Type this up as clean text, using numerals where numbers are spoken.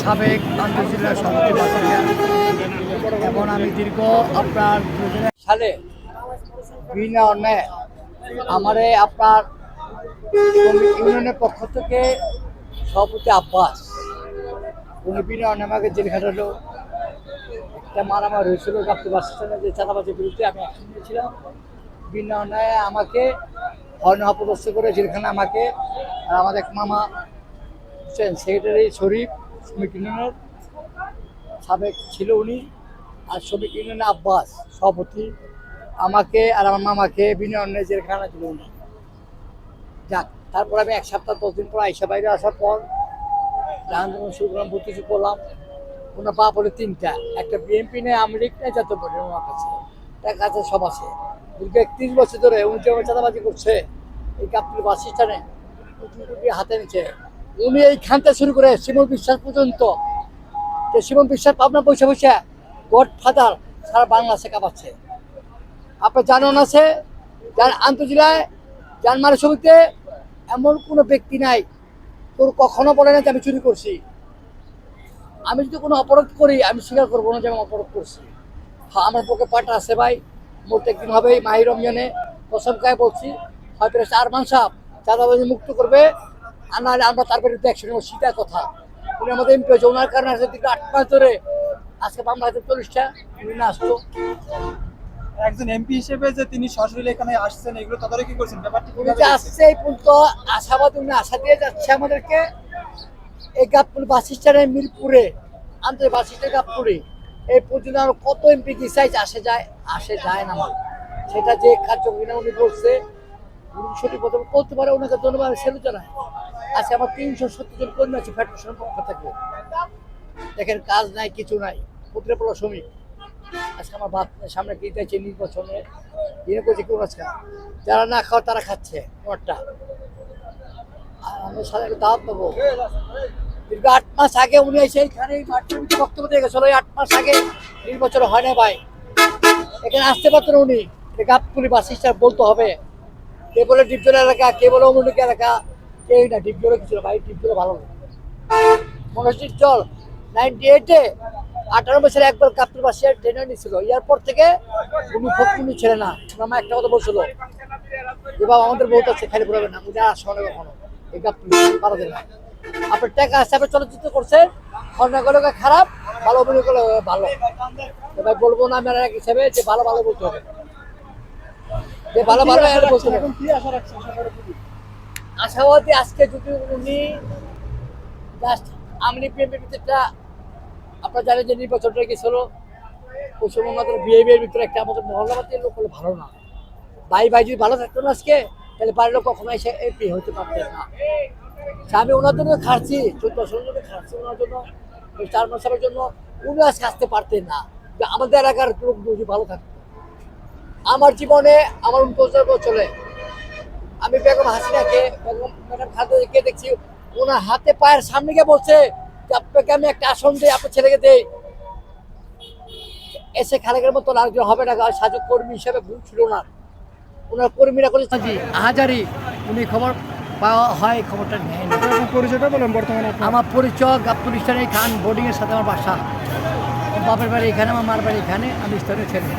সাবেক আন্তর্জাতিক সভাপতি বাসিন্দা এবং আমি দীর্ঘ আপনার 2000 সালে বিনা অন্যায় আমারে আপনার ইউনিয়নের পক্ষ থেকে সভাপতি আব্বাস উনি বিনা অন্যায় আমাকে জেল খাটালো। একটা মারামারি হয়েছিল গাপ্তি বাসস্থানে যে চাঁদাবাজির বিরুদ্ধে আমি অ্যাকশন নিয়েছিলাম। বিনা অন্যায় আমাকে হর্ণ অপদস্থ করে জেলখানে আমাকে আর আমাদের মামা সেক্রেটারি শরীফ শ্রমিক ইউনিয়নের সাবেক ছিল উনি, আর শ্রমিক ইউনিয়নের আব্বাস সভাপতি আমাকে আর আমার মামাকে বিনা অন্যায় জেলখানা ছিল উনি। যাক, তারপর আমি 1 সপ্তাহ 10 দিন পর আইসা বাইরে আসার পর আন্দোলন শুরু করলাম, ভর্তি করলাম। ওনার বাপ হলো 3টা, একটা বিএনপি নেই, আওয়ামী লীগ নেই, জাতীয় পার্টি ওনার কাছে টাকা আছে, সব আছে। দীর্ঘ 31 বছর ধরে উনি যেমন চাঁদাবাজি করছে এই গাবতলী বাস স্ট্যান্ডে হাতে নিচ্ছে। উনি এইখানটা শুরু করে শিমুল বিশ্বাস পর্যন্ত, যে শিমুল বিশ্বাস পাবনা পয়সা পয়সা গড ফাদার সারা বাংলাদেশে কাঁপাচ্ছে। আপনার জানান আছে যার আন্তর্জেলায় যার মারে ছবিতে এমন কোনো ব্যক্তি নাই তোর কখনো বলে না যে আমি চুরি করছি। আমি যদি কোনো অপরাধ করি আমি স্বীকার করবো না যে আমি অপরাধ করছি। হ্যাঁ, আমার পক্ষে পাটা আছে ভাই, মোট একদিন হবে মাহি রমজানে কসম খায় বলছি, হয়তো 4 মান সাহেব চাঁদাবাজি মুক্ত করবে, আর নাহলে আমরা তার বিরুদ্ধে অ্যাকশন নেব। সেটা কথা। উনি আমাদের এমপি হয়েছে, ওনার কারণে আসলে 8 মাস ধরে আজকে মামলা আছে 40টা উনি না আসতো। একজন এমপি হিসেবে যে তিনি সরাসরি এখানে আসছেন, এগুলো তদারকি করছেন, ব্যাপারটি উনি যে আসছে এই পর্যন্ত আশাবাদ, উনি আশা দিয়ে যাচ্ছে আমাদেরকে। এই গাবতলী বাস স্ট্যান্ডে মিরপুরে আন্তর্জাতিক বাস স্ট্যান্ড গাবতলী এই পর্যন্ত আর কত এমপি ডিসাইজ আসে যায় না আমার। সেটা যে কার্যক্রম উনি বলছে উনি সঠিক কথা করতে পারে, ওনাকে ধন্যবাদ সেলু জানায়। আজকে আমার 370 জন কর্মী আছে ফেডারেশনের পক্ষ থেকে। দেখেন কাজ নাই, কিছু নাই, পুত্রে পড়া শ্রমিক। আজকে আমার বাপ সামনে কি দিয়েছে নির্বাচনে দিনে করছে কেউ আজকে যারা না খাওয়া তারা খাচ্ছে নোটটা। আর আমি সাথে দাওয়াত পাবো। দীর্ঘ 8 মাস আগে উনি এসে এইখানে মাঠের ভিতরে বক্তব্য দিয়ে গেছিল। 8 মাস আগে নির্বাচন হয় না ভাই, এখানে আসতে পারতেন উনি। গাবতলী বাস স্ট্যান্ড বলতে হবে। কে বলে ডিপজল এলাকা, কে বলে অমুক এলাকা, কেউ না। ডিপজলে কিছু ভাই, ডিপজলে ভালো না। মনোজিৎ জল 98-এ 98 সালে একবার গাবতলী বাস স্ট্যান্ড ট্রেনে নিয়েছিল। এরপর থেকে উনি ছেড়ে না। আমার একটা কথা বলছিল যে বাবা আমাদের বহুত আছে, খালি ঘুরাবে না, উনি আসে না কখনো। এই গাবতলী পারা যায় না। আপনার টাকা হিসাবে চলচ্চিত্র করছে, অন্যায় করলে খারাপ, ভালো অভিনয় করলে ভালো। এবার বলবো না আমি আর এক হিসাবে যে ভালো ভালো বলতে হবে, যে ভালো ভালো বলতে হবে। আশাবাদী আজকে যদি উনি জাস্ট আমলি বিএনপির ভিতরটা আপনার জানেন যে নির্বাচনটা গেছিল পশ্চিমবঙ্গের বিএনপির ভিতরে একটা আমাদের মহল্লাবাদী লোক হলে ভালো না। ভাই যদি ভালো থাকতো না আজকে, তাহলে বাড়ির লোক কখনো এসে এমপি হতে পারতেন না। আমি ওনার জন্য খাচ্ছি, 14 জন্য খাচ্ছি ওনার জন্য, 4 মাসের জন্য। উনি আজকে আসতে পারতেন না। আমাদের এলাকার লোক যদি ভালো থাকতো। আমার জীবনে আমার 49 বছরে আমি বেগম হাসিনাকে, বেগম ম্যাডাম খালেদাকে দেখছি ওনার হাতে পায়ের সামনে গিয়ে বলছে যে আপনাকে আমি একটা আসন দিই, আপনার ছেলেকে দেই। এসে খালেকের মতো আরেকজন হবে না, সাজক কর্মী হিসেবে ভুল ছিল না। ওনার কর্মীরা করে আহাজারি উনি খবর পাওয়া হয়, খবরটা নেয় না। পরিচয়টা বলেন বর্তমানে। আমার পরিচয় গাবতলী স্থানে খান বোর্ডিংয়ের সাথে আমার বাসা। বাপের বাড়ি এখানে, আমার মার বাড়ি এখানে, আমি স্থানীয় ছেলে।